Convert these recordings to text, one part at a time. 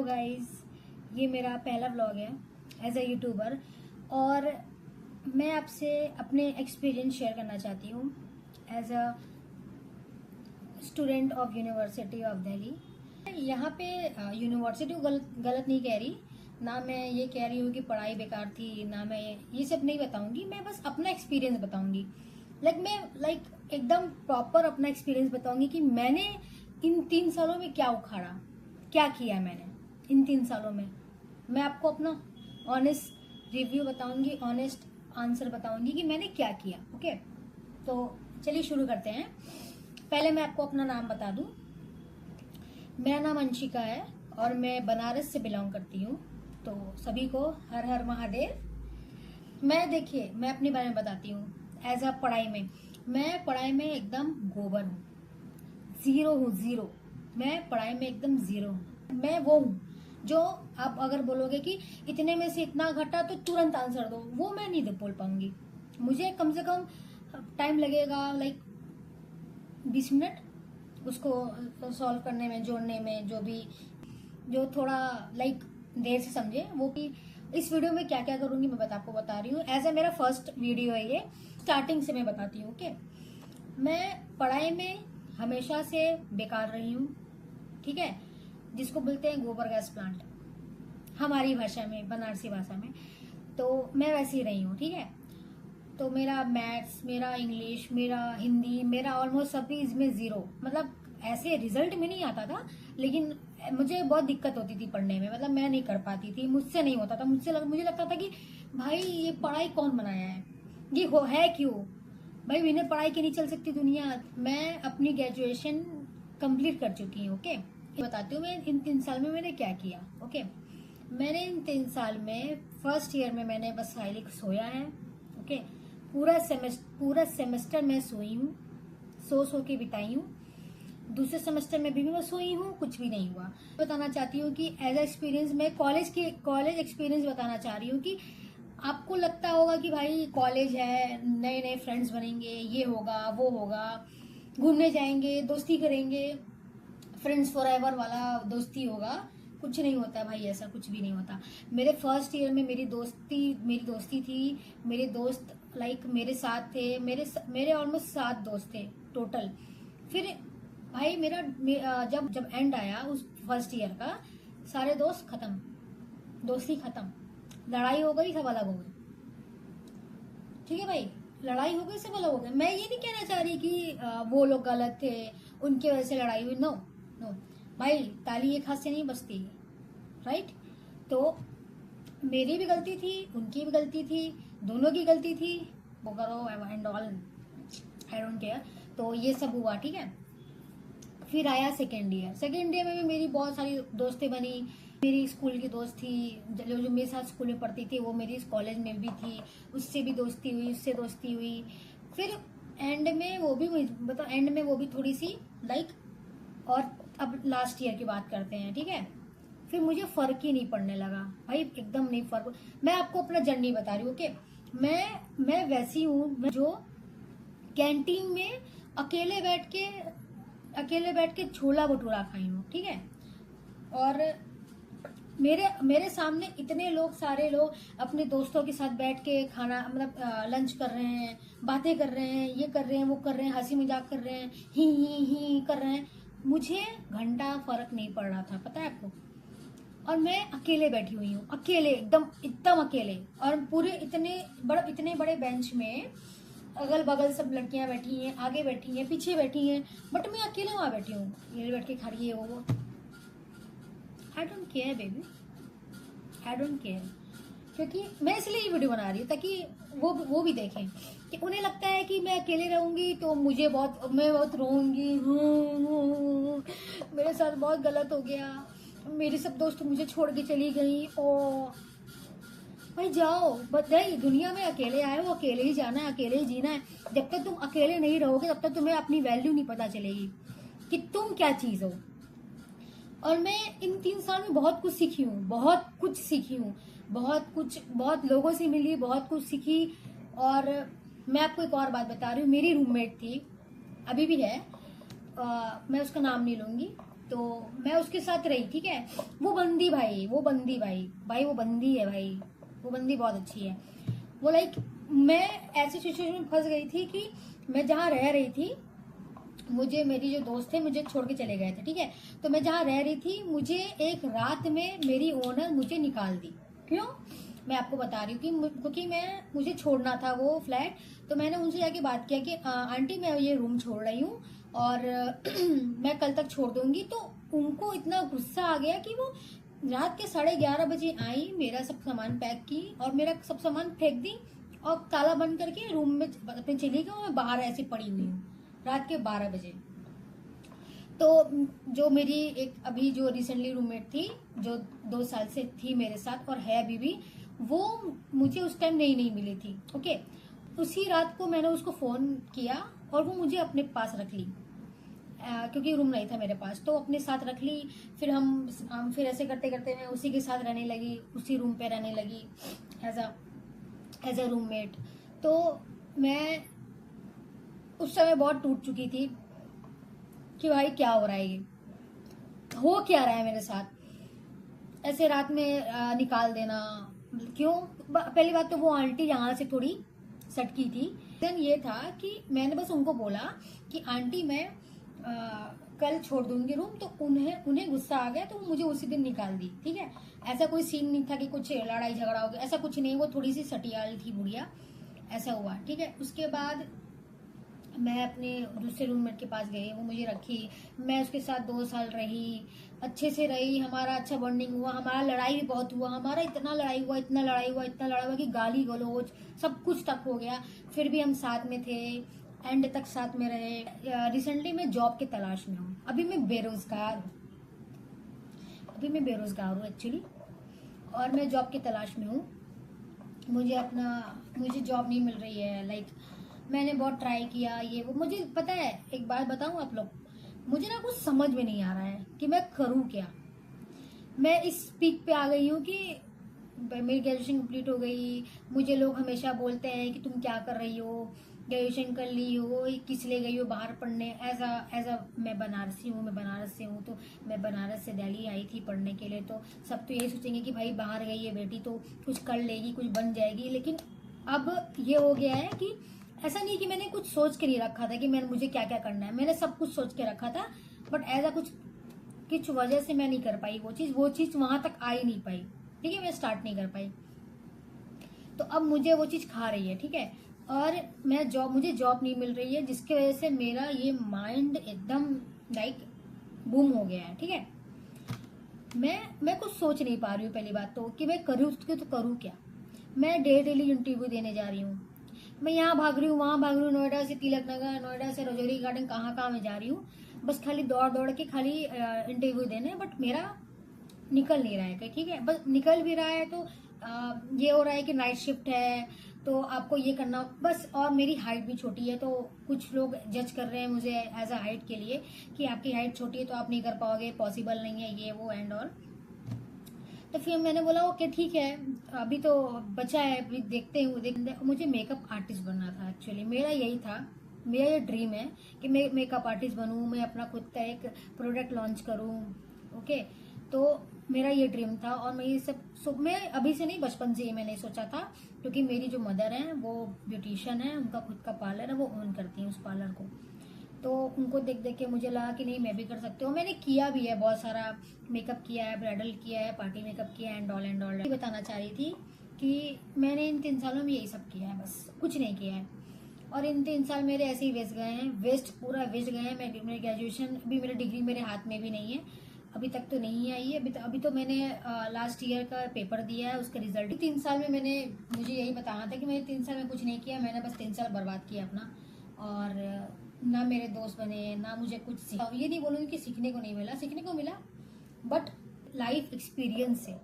Guys, ये मेरा पहला व्लॉग है एज अ यूट्यूबर और मैं आपसे अपने एक्सपीरियंस शेयर करना चाहती हूँ as a student of university of Delhi. यहाँ पे यूनिवर्सिटी को गलत नहीं कह रही, ना मैं ये कह रही हूँ कि पढ़ाई बेकार थी, ना मैं ये सब नहीं बताऊंगी। मैं बस अपना एक्सपीरियंस बताऊंगी। मैं एकदम प्रॉपर अपना एक्सपीरियंस बताऊंगी कि मैंने इन 3 सालों में क्या उखाड़ा, क्या किया मैंने इन 3 सालों में। मैं आपको अपना ऑनेस्ट रिव्यू बताऊंगी, ऑनेस्ट आंसर बताऊंगी कि मैंने क्या किया। ओके, तो चलिए शुरू करते हैं। पहले मैं आपको अपना नाम बता दूं। मेरा नाम अंशिका है और मैं बनारस से बिलोंग करती हूँ। तो सभी को हर हर महादेव। मैं अपने बारे में बताती हूँ। एज अ मैं पढ़ाई में एकदम गोबर हूँ, जीरो हूँ, जीरो। मैं पढ़ाई में एकदम जीरो हूँ। मैं वो हूँ जो आप अगर बोलोगे कि इतने में से इतना घटा तो तुरंत आंसर दो, वो मैं नहीं बोल पाऊंगी। मुझे कम से कम टाइम लगेगा 20 मिनट उसको सॉल्व करने में, जोड़ने में। जो थोड़ा देर से समझे वो कि इस वीडियो में क्या क्या करूंगी मैं आपको बता रही हूँ। एज ए मेरा फर्स्ट वीडियो है ये, स्टार्टिंग से मैं बताती हूँ। ओके, मैं पढ़ाई में हमेशा से बेकार रही हूँ, ठीक है, जिसको बोलते हैं गोबर गैस प्लांट हमारी भाषा में, बनारसी भाषा में। तो मैं वैसे ही रही हूँ, ठीक है। तो मेरा मैथ्स, मेरा इंग्लिश, मेरा हिंदी, मेरा ऑलमोस्ट सभी इसमें जीरो। ऐसे रिजल्ट में नहीं आता था, लेकिन मुझे बहुत दिक्कत होती थी पढ़ने में। मैं नहीं कर पाती थी, मुझसे नहीं होता था। मुझे लगता था कि भाई ये पढ़ाई कौन बनाया है, ये है क्यों भाई, बिना पढ़ाई के नहीं चल सकती दुनिया। मैं अपनी ग्रेजुएशन कंप्लीट कर चुकी हूँ। ओके, बताती हूँ मैं इन 3 साल में मैंने क्या किया। ओके, मैंने इन 3 साल में फर्स्ट ईयर में मैंने बस खाली सोया है। ओके, पूरा सेमेस्टर मैं सोई हूँ, सो के बिताई हूँ। दूसरे सेमेस्टर में भी मैं सोई हूँ, कुछ भी नहीं हुआ। बताना चाहती हूँ कि एज एक्सपीरियंस मैं कॉलेज एक्सपीरियंस बताना चाह रही हूँ कि आपको लगता होगा कि भाई कॉलेज है, नए नए फ्रेंड्स बनेंगे, ये होगा वो होगा, घूमने जाएंगे, दोस्ती करेंगे, फ्रेंड्स फॉर एवर वाला दोस्ती होगा। कुछ नहीं होता भाई, ऐसा कुछ भी नहीं होता। मेरे फर्स्ट ईयर में मेरी दोस्ती थी। मेरे दोस्त मेरे साथ थे। मेरे ऑलमोस्ट 7 दोस्त थे टोटल। फिर भाई जब एंड आया उस फर्स्ट ईयर का, सारे दोस्त खत्म, दोस्ती खत्म, लड़ाई हो गई, सब अलग हो गए। ठीक है भाई, लड़ाई हो गई, सब अलग हो गए। मैं ये नहीं कहना चाह रही कि वो लोग गलत थे, उनकी वजह से लड़ाई हुई। नो नो भाई, ताली एक हाथ से नहीं बजती, राइट। तो मेरी भी गलती थी, उनकी भी गलती थी, दोनों की गलती थी। वो करो and all, I don't care. तो ये सब हुआ, ठीक है। फिर आया सेकेंड ईयर में भी मेरी बहुत सारी दोस्तें बनी। मेरी स्कूल की दोस्त थी जो मेरे साथ स्कूल में पढ़ती थी, वो मेरी कॉलेज में भी थी, उससे भी दोस्ती हुई, उससे दोस्ती हुई। फिर एंड में वो भी थोड़ी सी और अब लास्ट ईयर की बात करते हैं, ठीक है। फिर मुझे फर्क ही नहीं पड़ने लगा भाई, एकदम नहीं फर्क। मैं आपको अपना जर्नी बता रही हूँ। ओके, मैं वैसी हूँ जो कैंटीन में अकेले बैठ के छोला भटूरा खाई हूँ, ठीक है। और मेरे सामने इतने लोग, सारे लोग अपने दोस्तों के साथ बैठ के खाना लंच कर रहे हैं, बातें कर रहे हैं, ये कर रहे हैं, वो कर रहे हैं, हंसी मजाक कर रहे हैं, ही कर रहे हैं। मुझे घंटा फर्क नहीं पड़ रहा था, पता है आपको। और मैं अकेले बैठी हुई हूँ, अकेले, एकदम अकेले। और पूरे इतने बड़े बेंच में अगल बगल सब लड़कियां बैठी हैं, आगे बैठी हैं, पीछे बैठी हैं, बट मैं अकेले वहां बैठी हूँ। ये बैठ के खा रही है वो। I don't care baby, I don't care. क्योंकि मैं इसलिए ये वीडियो बना रही हूँ ताकि वो भी देखें कि उन्हें लगता है कि मैं अकेले रहूंगी तो मैं बहुत रोऊंगी, मेरे साथ बहुत गलत हो गया, मेरे सब दोस्त मुझे छोड़ के चली गई। ओ भाई जाओ, भाई दुनिया में अकेले आए हो, अकेले ही जाना है, अकेले ही जीना है। जब तक तुम अकेले नहीं रहोगे तब तक तुम्हें अपनी वैल्यू नहीं पता चलेगी कि तुम क्या चीज हो। और मैं इन 3 साल में बहुत कुछ सीखी हूँ, बहुत लोगों से मिली, बहुत कुछ सीखी। और मैं आपको एक और बात बता रही हूँ। मेरी रूममेट थी, अभी भी है, मैं उसका नाम नहीं लूंगी। तो मैं उसके साथ रही, ठीक है। वो बंदी भाई, वो बंदी भाई वो बंदी है भाई, वो बंदी बहुत अच्छी है। वो लाइक मैं ऐसी सिचुएशन में फंस गई थी कि मैं जहाँ रह रही थी, मुझे मेरी जो दोस्त थे मुझे छोड़ के चले गए थे, ठीक है। तो मैं जहाँ रह रही थी, मुझे एक रात में मेरी ओनर मुझे निकाल दी। क्यों, मैं आपको बता रही हूँ कि क्योंकि मुझे छोड़ना था वो फ्लैट। तो मैंने उनसे जाके बात किया कि आंटी मैं ये रूम छोड़ रही हूँ और मैं कल तक छोड़ दूंगी। तो उनको इतना गुस्सा आ गया कि वो रात के 11:30 बजे आई, मेरा सब सामान पैक की और मेरा सब सामान फेंक दी और ताला बंद करके रूम में अपने चली गई और मैं बाहर ऐसी पड़ी हुई हूँ रात के 12 बजे। तो जो मेरी एक अभी जो रिसेंटली रूममेट थी, जो 2 साल से थी मेरे साथ और है अभी भी, वो मुझे उस टाइम नहीं मिली थी, ओके। उसी रात को मैंने उसको फोन किया और वो मुझे अपने पास रख ली, क्योंकि रूम नहीं था मेरे पास, तो अपने साथ रख ली। फिर हम फिर ऐसे करते करते मैं उसी के साथ रहने लगी, उसी रूम पे रहने लगी एज अ रूममेट। तो मैं उस समय बहुत टूट चुकी थी कि भाई क्या हो रहा है, ये हो क्या रहा है मेरे साथ, ऐसे रात में निकाल देना क्यों। पहली बात तो वो आंटी यहाँ से थोड़ी सटकी थी। देन ये था कि मैंने बस उनको बोला कि आंटी मैं कल छोड़ दूंगी रूम। तो उन्हें गुस्सा आ गया, तो वो मुझे उसी दिन निकाल दी, ठीक है। ऐसा कोई सीन नहीं था कि कुछ लड़ाई झगड़ा हो गया, ऐसा कुछ नहीं। वो थोड़ी सी सटियाल थी बुढ़िया, ऐसा हुआ, ठीक है। उसके बाद मैं अपने दूसरे रूममेट के पास गई, वो मुझे रखी, मैं उसके साथ 2 साल रही, अच्छे से रही, हमारा अच्छा बॉन्डिंग हुआ, हमारा लड़ाई भी बहुत हुआ, हमारा इतना लड़ाई हुआ कि गाली गलौज सब कुछ तक हो गया। फिर भी हम साथ में थे, एंड तक साथ में रहे। रिसेंटली मैं जॉब की तलाश में हूँ, अभी मैं बेरोजगार हूँ एक्चुअली, और मैं जॉब की तलाश में हूँ। मुझे जॉब नहीं मिल रही है, लाइक मैंने बहुत ट्राई किया, ये वो। मुझे पता है, एक बात बताऊं आप लोग, मुझे ना कुछ समझ में नहीं आ रहा है कि मैं करूं क्या। मैं इस पीक पे आ गई हूँ कि मेरी ग्रेजुएशन कंप्लीट हो गई। मुझे लोग हमेशा बोलते हैं कि तुम क्या कर रही हो, ग्रेजुएशन कर ली हो, किस लिए गई हो बाहर पढ़ने। एज अ मैं बनारस से हूँ, तो मैं बनारस से दिल्ली आई थी पढ़ने के लिए। तो सब तो यही सोचेंगे कि भाई बाहर गई है बेटी तो कुछ कर लेगी, कुछ बन जाएगी। लेकिन अब ये हो गया है कि ऐसा नहीं कि मैंने कुछ सोच के नहीं रखा था कि मुझे क्या क्या करना है, मैंने सब कुछ सोच के रखा था, बट ऐसा कुछ वजह से मैं नहीं कर पाई वो चीज वहां तक आ ही नहीं पाई, ठीक है। मैं स्टार्ट नहीं कर पाई, तो अब मुझे वो चीज खा रही है, ठीक है। और मुझे जॉब नहीं मिल रही है, जिसकी वजह से मेरा ये माइंड एकदम लाइक बूम हो गया है, ठीक है। मैं कुछ सोच नहीं पा रही हूँ पहली बात तो, कि मैं करूँ तो करूँ क्या। मैं डेली इंटरव्यू देने जा रही हूँ, मैं यहाँ भाग रही हूँ, वहां भाग रही हूँ, नोएडा से तिलक नगर, नोएडा से रजौरी गार्डन, कहाँ मैं जा रही हूँ, बस खाली दौड़ के खाली इंटरव्यू देने। बट मेरा निकल नहीं रहा है, ठीक है। बस निकल भी रहा है तो ये हो रहा है कि नाइट शिफ्ट है तो आपको ये करना बस। और मेरी हाइट भी छोटी है, तो कुछ लोग जज कर रहे हैं मुझे एज अ हाइट के लिए कि आपकी हाइट छोटी है तो आप नहीं कर पाओगे, पॉसिबल नहीं है, ये वो एंड ऑल। तो फिर मैंने बोला ओके ठीक है, अभी तो बचा है, अभी देखते हैं। मुझे मेकअप आर्टिस्ट बनना था एक्चुअली, मेरा यही था, मेरा ये ड्रीम है कि मैं मेकअप आर्टिस्ट बनूं, मैं अपना खुद का एक प्रोडक्ट लॉन्च करूं, ओके। तो मेरा ये ड्रीम था, और मैं ये सब मैं अभी से नहीं, बचपन से ही मैंने सोचा था, क्योंकि मेरी जो मदर है वो ब्यूटिशियन है, उनका खुद का पार्लर है, वो ओन करती है उस पार्लर को। तो उनको देख देख के मुझे लगा कि नहीं मैं भी कर सकती हूँ। मैंने किया भी है, बहुत सारा मेकअप किया है, ब्राइडल किया है, पार्टी मेकअप किया है, एंड ऑल। बताना चाह रही थी कि मैंने इन 3 सालों में यही सब किया है, बस कुछ नहीं किया है। और इन 3 साल मेरे ऐसे ही वेस्ट गए हैं, पूरा वेस्ट गए हैं। मेरी ग्रेजुएशन, अभी मेरी डिग्री मेरे हाथ में भी नहीं है, अभी तक तो नहीं आई है। अभी तो मैंने लास्ट ईयर का पेपर दिया है, उसका रिजल्ट 3 साल में मुझे यही बताना था कि मैंने 3 साल में कुछ नहीं किया, मैंने बस 3 साल बर्बाद किया अपना। और ना मेरे दोस्त बने, ना मुझे कुछ सीखा। ये नहीं बोलूंगी कि सीखने को नहीं मिला, सीखने को मिला, बट लाइफ एक्सपीरियंस से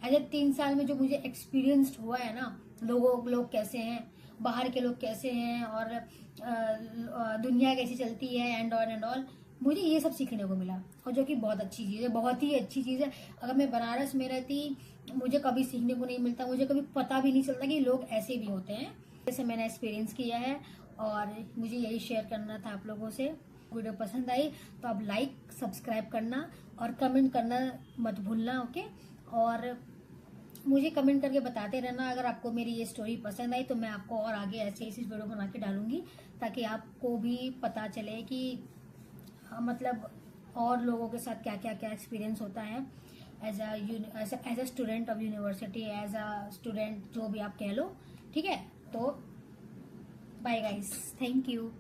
ऐसे 3 साल में जो मुझे एक्सपीरियंस हुआ है ना, लोग कैसे हैं, बाहर के लोग कैसे हैं, और दुनिया कैसी चलती है, एंड ऑल, मुझे ये सब सीखने को मिला, और जो कि बहुत अच्छी चीज़ है, बहुत ही अच्छी चीज़ है। अगर मैं बनारस में रहती, मुझे कभी सीखने को नहीं मिलता, मुझे कभी पता भी नहीं चलता कि लोग ऐसे भी होते हैं। जैसे मैंने एक्सपीरियंस किया है, और मुझे यही शेयर करना था आप लोगों से। आपको वीडियो पसंद आई तो आप लाइक सब्सक्राइब करना और कमेंट करना मत भूलना, ओके। और मुझे कमेंट करके बताते रहना अगर आपको मेरी ये स्टोरी पसंद आई, तो मैं आपको और आगे ऐसे ऐसी वीडियो बना के डालूंगी ताकि आपको भी पता चले कि मतलब और लोगों के साथ क्या क्या क्या एक्सपीरियंस होता है as a student of university, as a student जो भी आप कह लो, ठीक है। तो बाय गाइस, थैंक यू।